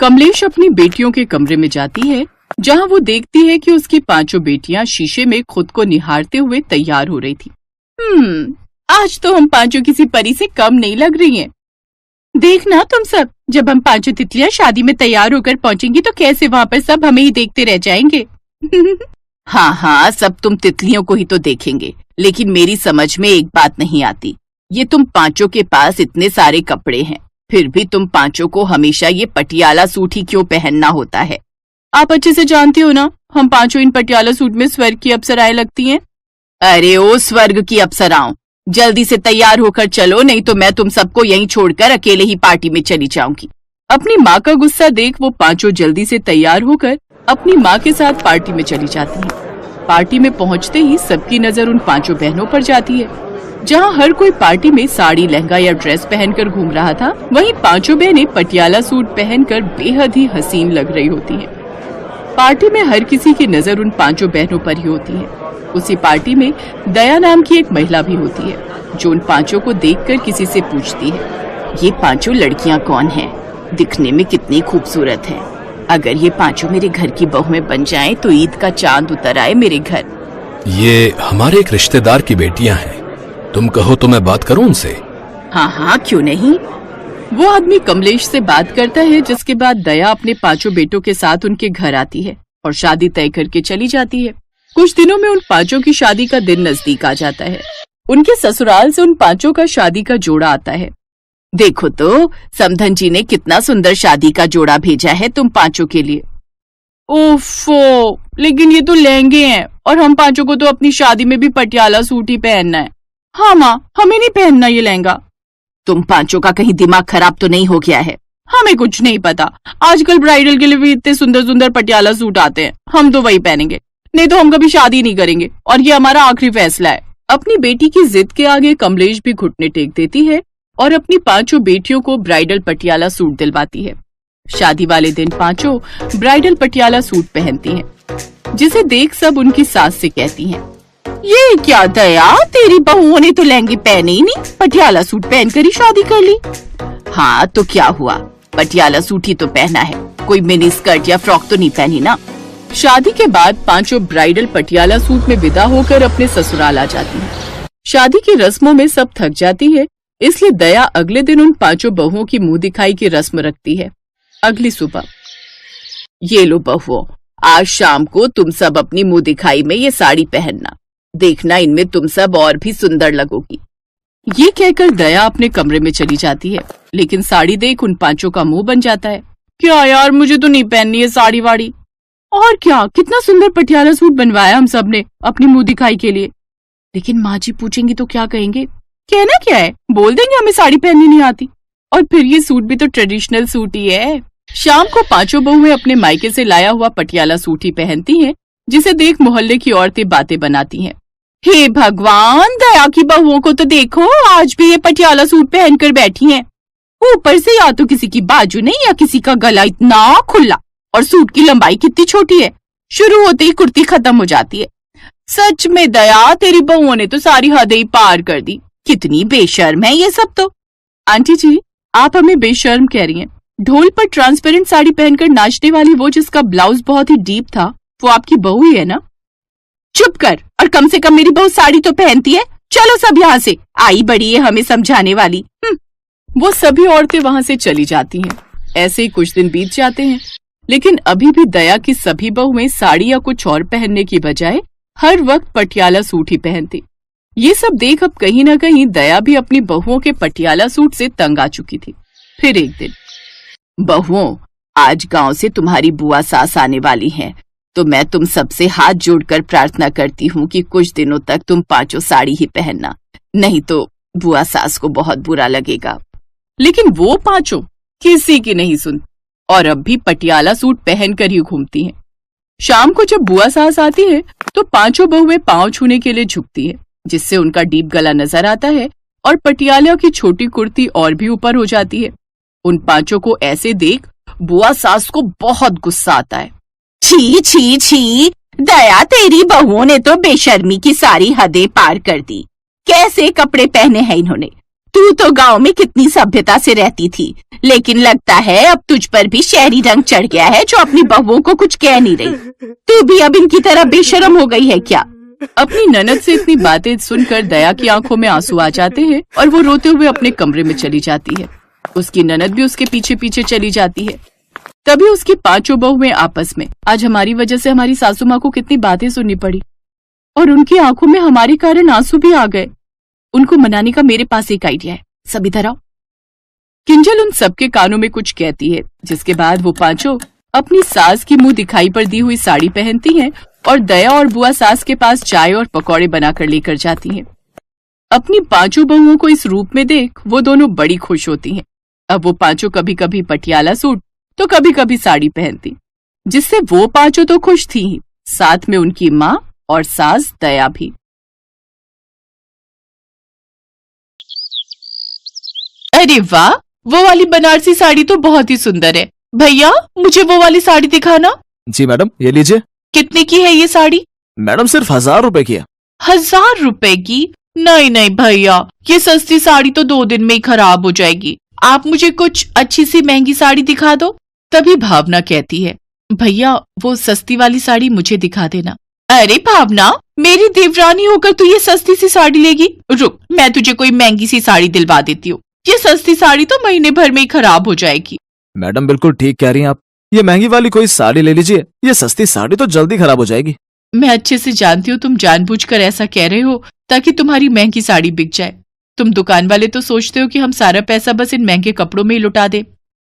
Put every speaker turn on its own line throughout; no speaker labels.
कमलेश अपनी बेटियों के कमरे में जाती है, जहां वो देखती है कि उसकी पांचों बेटियां शीशे में खुद को निहारते हुए तैयार हो रही थी। आज तो हम पांचों किसी परी से कम नहीं लग रही हैं। देखना तुम सब, जब हम पांचों तितलियां शादी में तैयार होकर पहुंचेंगी तो कैसे वहाँ पर सब हमें ही देखते रह जाएंगे। हाँ, सब तुम तितलियों को ही तो देखेंगे, लेकिन मेरी समझ में एक बात नहीं आती। ये तुम पांचों के पास इतने सारे कपड़े हैं, फिर भी तुम पांचों को हमेशा ये पटियाला सूट ही क्यों पहनना होता है? आप अच्छे से जानती हो ना, हम पांचों इन पटियाला सूट में स्वर्ग की अप्सराएं लगती हैं। अरे ओ स्वर्ग की अप्सराओं, जल्दी से तैयार होकर चलो, नहीं तो मैं तुम सबको यहीं छोड़कर अकेले ही पार्टी में चली जाऊंगी। अपनी माँ का गुस्सा देख वो पांचों जल्दी से तैयार होकर अपनी माँ के साथ पार्टी में चली जाती हैं। पार्टी में पहुँचते ही सबकी नजर उन पांचों बहनों पर जाती है। जहाँ हर कोई पार्टी में साड़ी, लहंगा या ड्रेस पहनकर घूम रहा था, वहीं पांचों बहनें पटियाला सूट पहनकर बेहद ही हसीन लग रही होती हैं। पार्टी में हर किसी की नजर उन पांचों बहनों पर ही होती है। उसी पार्टी में दया नाम की एक महिला भी होती है, जो उन पांचों को देखकर किसी से पूछती है, ये पांचों लड़कियां कौन हैं? दिखने में कितनी खूबसूरत हैं। अगर ये पांचों मेरे घर की बहुएं बन जाएं तो ईद का चांद उतर आए मेरे घर।
ये हमारे एक रिश्तेदार की बेटियां हैं, तुम कहो तो मैं बात करूं उनसे?
हाँ, क्यों नहीं। वो आदमी कमलेश से बात करता है, जिसके बाद दया अपने पांचों बेटों के साथ उनके घर आती है और शादी तय करके चली जाती है। कुछ दिनों में उन पांचों की शादी का दिन नजदीक आ जाता है। उनके ससुराल से उन पांचों का शादी का जोड़ा आता है। देखो तो समधन जी ने कितना सुंदर शादी का जोड़ा भेजा है तुम पांचों के लिए। ओफो, लेकिन ये तो लहंगे हैं और हम पांचों को तो अपनी शादी में भी पटियाला सूट ही पहनना है। हाँ माँ, हमें नहीं पहनना ये लहंगा। तुम पांचों का कहीं दिमाग खराब तो नहीं हो गया है? हमें कुछ नहीं पता, आजकल ब्राइडल के लिए भी इतने सुंदर सुंदर पटियाला सूट आते हैं, हम तो वही पहनेंगे, नहीं तो हम कभी शादी नहीं करेंगे और ये हमारा आखिरी फैसला है। अपनी बेटी की जिद के आगे कमलेश भी घुटने टेक देती है और अपनी पांचों बेटियों को ब्राइडल पटियाला सूट दिलवाती है। शादी वाले दिन पांचों ब्राइडल पटियाला सूट पहनती हैं, जिसे देख सब उनकी सास से कहती हैं, ये क्या दया, तेरी बहुओं ने तो लहंगे पहने ही नहीं, पटियाला सूट पहनकर ही शादी कर ली। हाँ तो क्या हुआ, पटियाला सूट ही तो पहना है, कोई मिनी स्कर्ट या फ्रॉक तो नहीं पहनी ना। शादी के बाद पांचों ब्राइडल पटियाला सूट में विदा होकर अपने ससुराल आ जाती हैं। शादी की रस्मों में सब थक जाती है, इसलिए दया अगले दिन उन पांचों बहुओं की मुंह दिखाई की रस्म रखती है। अगली सुबह, ये लो बहुओं, आज शाम को तुम सब अपनी मुंह दिखाई में ये साड़ी पहनना, देखना इनमें तुम सब और भी सुंदर लगोगी। ये कहकर दया अपने कमरे में चली जाती है, लेकिन साड़ी देख उन पांचों का मुंह बन जाता है। क्या यार, मुझे तो नहीं पहननी है साड़ी वाड़ी। और क्या, कितना सुंदर पटियाला सूट बनवाया हम सब ने अपनी मुंह दिखाई के लिए, लेकिन माँ जी पूछेंगी तो क्या कहेंगे? कहना क्या है, बोल देंगे हमें साड़ी पहननी नहीं आती। और फिर ये सूट भी तो ट्रेडिशनल सूट ही है। शाम को पांचों बहुएं अपने मायके से लाया हुआ पटियाला सूट ही पहनती हैं, जिसे देख मोहल्ले की औरतें बातें बनाती हैं। हे भगवान, दया की बहुओं को तो देखो, आज भी ये पटियाला सूट पहनकर बैठी हैं। ऊपर से या तो किसी की बाजू नहीं या किसी का गला इतना खुला, और सूट की लंबाई कितनी छोटी है, शुरू होते ही कुर्ती खत्म हो जाती है। सच में दया, तेरी बहुओं ने तो सारी हदें ही पार कर दी। कितनी बेशर्म है ये सब तो। आंटी जी, आप हमें बेशर्म कह रही हैं? ढोल पर ट्रांसपेरेंट साड़ी पहनकर नाचने वाली वो जिसका ब्लाउज बहुत ही डीप था, वो आपकी बहू ही है ना? चुप कर, और कम से कम मेरी बहू साड़ी तो पहनती है। चलो सब यहाँ से, आई बड़ी है हमें समझाने वाली। वो सभी औरतें वहाँ से चली जाती हैं। ऐसे ही कुछ दिन बीत जाते हैं, लेकिन अभी भी दया की सभी बहुएं साड़ी या कुछ और पहनने की बजाय हर वक्त पटियाला सूट ही पहनती। ये सब देख अब कहीं न कहीं दया भी अपनी बहुओं के पटियाला सूट से तंग आ चुकी थी। फिर एक दिन, बहुओं, आज गांव से तुम्हारी बुआ सास आने वाली हैं, तो मैं तुम सबसे हाथ जोड़कर प्रार्थना करती हूँ कि कुछ दिनों तक तुम पांचों साड़ी ही पहनना, नहीं तो बुआ सास को बहुत बुरा लगेगा। लेकिन वो पांचों किसी की नहीं सुनती और अब भी पटियाला सूट पहनकर ही घूमती हैं। शाम को जब बुआ सास आती है तो पांचों बहुएं पांव छूने के लिए झुकती है, जिससे उनका डीप गला नजर आता है और पटियाला की छोटी कुर्ती और भी ऊपर हो जाती है। उन पांचों को ऐसे देख बुआ सास को बहुत गुस्सा आता है। छी छी छी, दया, तेरी बहुओं ने तो बेशर्मी की सारी हदें पार कर दी। कैसे कपड़े पहने हैं इन्होंने,
तू तो गांव में कितनी सभ्यता से रहती थी, लेकिन लगता है अब तुझ पर भी शहरी रंग चढ़ गया है जो अपनी बहुओं को कुछ कह नहीं रही। तू भी अब इनकी तरह बेशर्म हो गई है क्या?
अपनी ननद से इतनी बातें सुनकर दया की आंखों में आंसू आ जाते हैं और वो रोते हुए अपने कमरे में चली जाती है। उसकी ननद भी उसके पीछे पीछे चली जाती है। तभी उसकी पांचों बहुएं आपस में, आज हमारी वजह से हमारी सासू माँ को कितनी बातें सुननी पड़ी और उनकी आंखों में हमारे कारण आंसू भी आ गए। उनको मनाने का मेरे पास एक आइडिया है, सब इधर आओ। किंजल उन सबके कानों में कुछ कहती है, जिसके बाद वो पांचों अपनी सास की मुंह दिखाई पर दी हुई साड़ी पहनती हैं और दया और बुआ सास के पास चाय और पकौड़े बनाकर लेकर जाती हैं। अपनी पांचों बहुओं को इस रूप में देख वो दोनों बड़ी खुश होती हैं। अब वो पांचों कभी कभी पटियाला सूट तो कभी कभी साड़ी पहनती, जिससे वो पांचों तो खुश थी ही, साथ में उनकी माँ और सास दया भी। अरे वाह, वो वाली बनारसी साड़ी तो बहुत ही सुंदर है। भैया मुझे वो वाली साड़ी दिखाना।
जी मैडम, ये लीजिए।
कितने की है ये साड़ी?
मैडम सिर्फ 1000 रुपए की है।
1000 रुपए की? नहीं नहीं भैया, ये सस्ती साड़ी तो 2 दिन में ही खराब हो जाएगी। आप मुझे कुछ अच्छी सी महंगी साड़ी दिखा दो। तभी भावना कहती है, भैया वो सस्ती वाली साड़ी मुझे दिखा देना। अरे भावना, मेरी देवरानी होकर तू ये सस्ती सी साड़ी लेगी? रुक, मैं तुझे कोई महंगी सी साड़ी दिलवा देती हूँ। ये सस्ती साड़ी तो महीने भर में ही खराब हो जाएगी।
मैडम बिल्कुल ठीक कह रही हैं आप, ये महंगी वाली कोई साड़ी ले लीजिए, ये सस्ती साड़ी तो जल्दी खराब हो जाएगी।
मैं अच्छे से जानती हूँ तुम जानबूझकर ऐसा कह रहे हो ताकि तुम्हारी महंगी साड़ी बिक जाए। तुम दुकान वाले तो सोचते हो कि हम सारा पैसा बस इन महंगे कपड़ों में ही लुटा दे।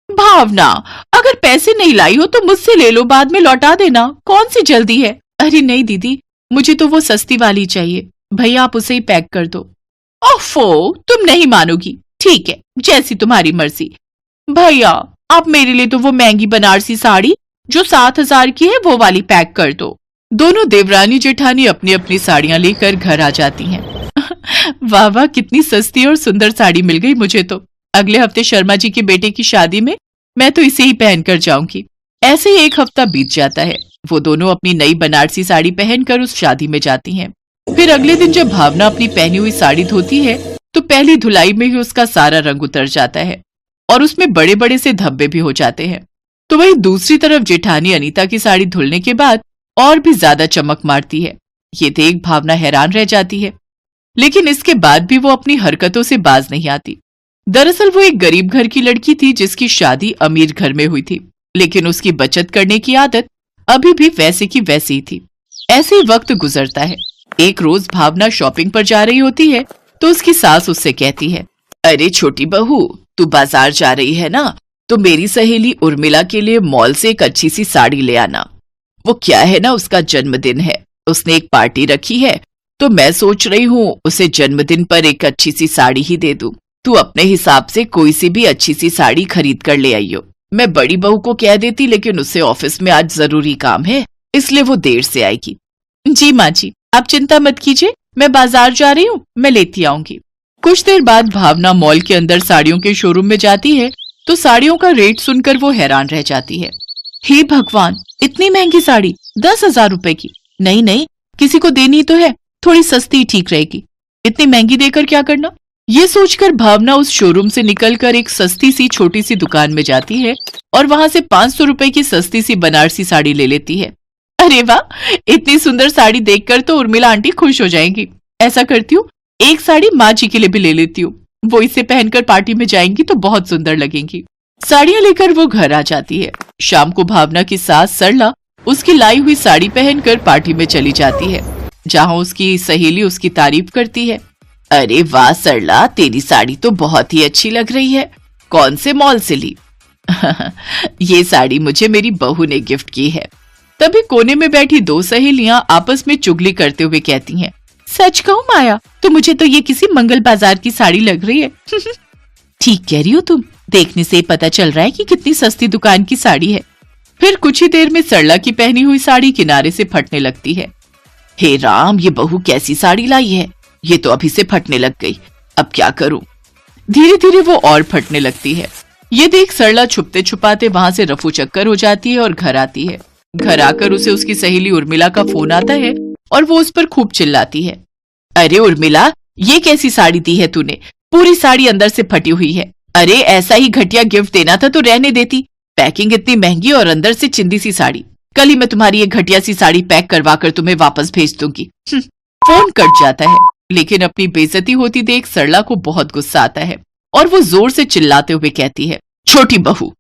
भावना, अगर पैसे नहीं लाई हो तो मुझसे ले लो, बाद में लौटा देना, कौन सी जल्दी है। अरे नहीं दीदी, मुझे तो वो सस्ती वाली चाहिए। भैया आप उसे ही पैक कर दो। ओफो, तुम नहीं मानोगी। ठीक है, जैसी तुम्हारी मर्जी। भैया आप मेरे लिए तो वो महंगी बनारसी साड़ी जो 7000 की है वो वाली पैक कर दो। दोनों देवरानी जेठानी अपनी अपनी साड़ियां लेकर घर आ जाती हैं। वाह वाह, कितनी सस्ती और सुंदर साड़ी मिल गई मुझे तो। अगले हफ्ते शर्मा जी के बेटे की शादी में मैं तो इसे ही पहनकर जाऊंगी। ऐसे ही 1 हफ्ता बीत जाता है। वो दोनों अपनी नई बनारसी साड़ी पहनकर उस शादी में जाती हैं। फिर अगले दिन जब भावना अपनी पहनी हुई साड़ी धोती है तो पहली धुलाई में ही उसका सारा रंग उतर जाता है और उसमें बड़े बड़े से धब्बे भी हो जाते हैं। तो वहीं दूसरी तरफ जेठानी अनीता की साड़ी धुलने के बाद और भी ज्यादा चमक मारती है। ये देख भावना हैरान रह जाती है, लेकिन इसके बाद भी वो अपनी हरकतों से बाज नहीं आती। दरअसल वो एक गरीब घर की लड़की थी जिसकी शादी अमीर घर में हुई थी, लेकिन उसकी बचत करने की आदत अभी भी वैसे की वैसी ही थी। ऐसे ही वक्त गुजरता है। एक रोज भावना शॉपिंग पर जा रही होती है तो उसकी सास उससे कहती है, अरे छोटी बहू, तू बाजार जा रही है ना, तो मेरी सहेली उर्मिला के लिए मॉल से एक अच्छी सी साड़ी ले आना। वो क्या है ना, उसका जन्मदिन है, उसने एक पार्टी रखी है, तो मैं सोच रही हूँ उसे जन्मदिन पर एक अच्छी सी साड़ी ही दे दूं। तू अपने हिसाब से कोई सी भी अच्छी सी साड़ी खरीद कर ले आइयो। मैं बड़ी बहू को कह देती, लेकिन उससे ऑफिस में आज जरूरी काम है, इसलिए वो देर से आएगी। जी माँ जी, आप चिंता मत कीजिए, मैं बाजार जा रही हूँ, मैं लेती आऊंगी। कुछ देर बाद भावना मॉल के अंदर साड़ियों के शोरूम में जाती है तो साड़ियों का रेट सुनकर वो हैरान रह जाती है। हे भगवान, इतनी महंगी साड़ी 10,000 रुपए की? नहीं नहीं, किसी को देनी तो है, थोड़ी सस्ती ठीक रहेगी, इतनी महंगी देकर क्या करना। ये सोचकर भावना उस शोरूम से निकलकर एक सस्ती सी छोटी सी दुकान में जाती है और वहां से 500 रुपए की सस्ती सी बनारसी साड़ी ले लेती है। अरे वाह, इतनी सुंदर साड़ी देखकर तो उर्मिला आंटी खुश हो जाएंगी। ऐसा करती हूँ, एक साड़ी माँ जी के लिए भी ले लेती हूँ, वो इसे पहनकर पार्टी में जाएंगी तो बहुत सुंदर लगेंगी। साड़ियां लेकर वो घर आ जाती है। शाम को भावना की सास सरला उसकी लाई हुई साड़ी पहनकर पार्टी में चली जाती है, जहाँ उसकी सहेली उसकी तारीफ करती है। अरे वाह सरला, तेरी साड़ी तो बहुत ही अच्छी लग रही है, कौन से मॉल से ली? ये साड़ी मुझे मेरी बहू ने गिफ्ट की है। तभी कोने में बैठी 2 सहेलियां आपस में चुगली करते हुए कहती हैं, सच कहूं माया, तो मुझे तो ये किसी मंगल बाजार की साड़ी लग रही है। ठीक कह रही हो तुम, देखने से पता चल रहा है कि कितनी सस्ती दुकान की साड़ी है। फिर कुछ ही देर में सरला की पहनी हुई साड़ी किनारे से फटने लगती है। हे राम, ये बहू कैसी साड़ी लाई है, ये तो अभी से फटने लग गई, अब क्या करूं। धीरे धीरे वो और फटने लगती है। ये देख सरला छुपते छुपाते वहां से रफू चक्कर हो जाती है और घर आती है। घर आकर उसे उसकी सहेली उर्मिला का फोन आता है और वो उस पर खूब चिल्लाती है, अरे उर्मिला, ये कैसी साड़ी दी है तूने, पूरी साड़ी अंदर से फटी हुई है। अरे ऐसा ही घटिया गिफ्ट देना था तो रहने देती। पैकिंग इतनी महंगी और अंदर से चिंदी सी साड़ी। कल ही मैं तुम्हारी ये घटिया सी साड़ी पैक करवा कर तुम्हें वापस भेज दूंगी। फोन कट जाता है, लेकिन अपनी बेइज्जती होती देख सरला को बहुत गुस्सा आता है और वो जोर से चिल्लाते हुए कहती है, छोटी बहू,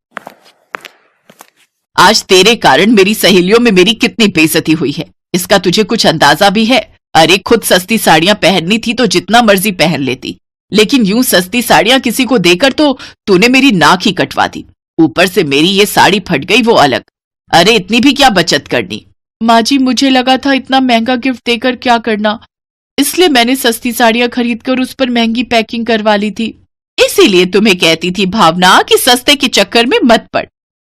आज तेरे कारण मेरी सहेलियों में मेरी कितनी बेइज्जती हुई है, इसका तुझे कुछ अंदाजा भी है? अरे खुद सस्ती साड़ियां पहननी थी तो जितना मर्जी पहन लेती, लेकिन यूं सस्ती साड़ियां किसी को देकर तो तूने मेरी नाक ही कटवा दी। ऊपर से मेरी ये साड़ी फट गई वो अलग। अरे इतनी भी क्या बचत करनी? माँ जी, मुझे लगा था इतना महंगा गिफ्ट देकर क्या करना, इसलिए मैंने सस्ती साड़ियां खरीदकर उस पर महंगी पैकिंग करवा ली थी। इसीलिए तुम्हें कहती थी भावना कि सस्ते के चक्कर में मत पड़।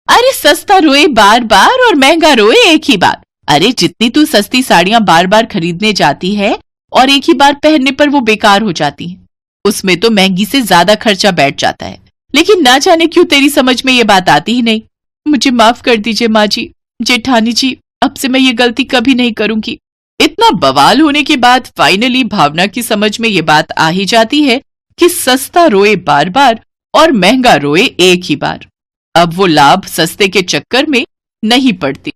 अरे सस्ता रोए बार बार और महंगा रोए एक ही बार। अरे जितनी तू सस्ती साड़ियां बार बार खरीदने जाती है और एक ही बार पहनने पर वो बेकार हो जाती हैं, उसमें तो महंगी से ज्यादा खर्चा बैठ जाता है। लेकिन ना जाने क्यों तेरी समझ में ये बात आती ही नहीं। मुझे माफ कर दीजिए माँ जी, जेठानी जी, अब से मैं ये गलती कभी नहीं करूंगी। इतना बवाल होने के बाद फाइनली भावना की समझ में ये बात आ ही जाती है कि सस्ता रोए बार बार और महंगा रोए एक ही बार। अब वो लाभ सस्ते के चक्कर में नहीं पड़ती।